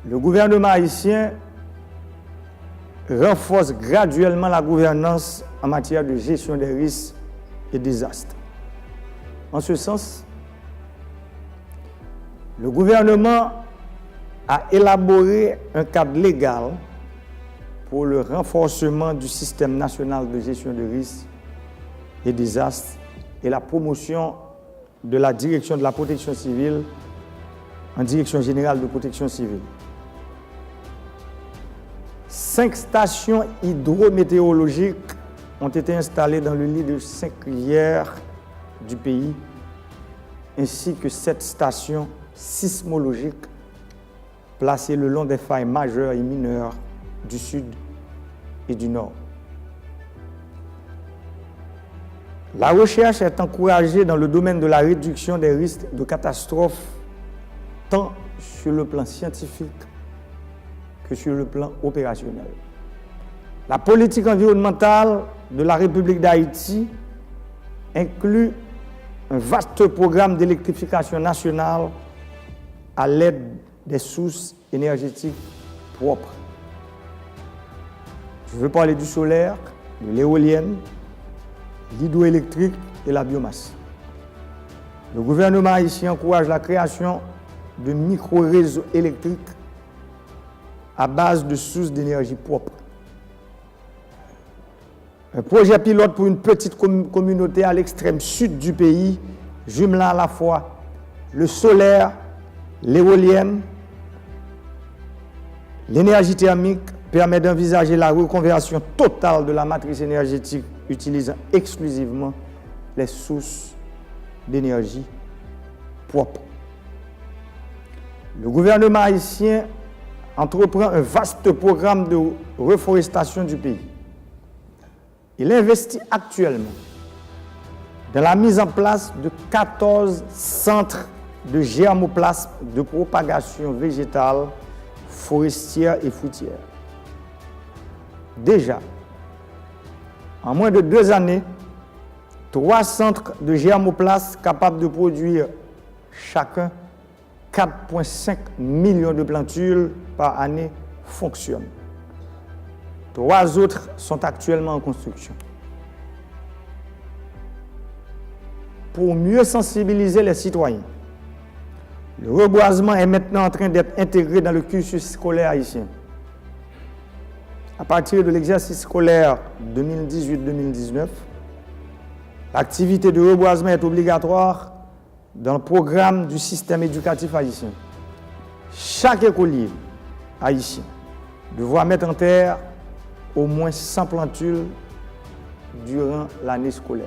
le gouvernement haïtien renforce graduellement la gouvernance en matière de gestion des risques et désastres. En ce sens, le gouvernement a élaboré un cadre légal pour le renforcement du système national de gestion de risques et désastres et la promotion de la direction de la protection civile en direction générale de protection civile. 5 stations hydrométéorologiques ont été installées dans le lit de 5 rivières du pays, ainsi que 7 stations sismologiques placées le long des failles majeures et mineures du sud et du nord. La recherche est encouragée dans le domaine de la réduction des risques de catastrophes, tant sur le plan scientifique que sur le plan opérationnel. La politique environnementale de la République d'Haïti inclut un vaste programme d'électrification nationale à l'aide des sources énergétiques propres. Je veux parler du solaire, de l'éolienne, l'hydroélectrique et la biomasse. Le gouvernement haïtien encourage la création de micro-réseaux électriques à base de sources d'énergie propres. Un projet pilote pour une petite communauté à l'extrême sud du pays, jumelant à la fois le solaire, l'éolienne, l'énergie thermique, permet d'envisager la reconversion totale de la matrice énergétique utilisant exclusivement les sources d'énergie propres. Le gouvernement haïtien entreprend un vaste programme de reforestation du pays. Il investit actuellement dans la mise en place de 14 centres de germoplasme de propagation végétale, forestière et fruitière. Déjà, en moins de 2 années, 3 centres de germoplasme capables de produire chacun 4,5 millions de plantules par année fonctionnent. 3 autres sont actuellement en construction. Pour mieux sensibiliser les citoyens, le reboisement est maintenant en train d'être intégré dans le cursus scolaire haïtien. À partir de l'exercice scolaire 2018-2019, l'activité de reboisement est obligatoire dans le programme du système éducatif haïtien. Chaque écolier haïtien devra mettre en terre au moins 100 plantules durant l'année scolaire.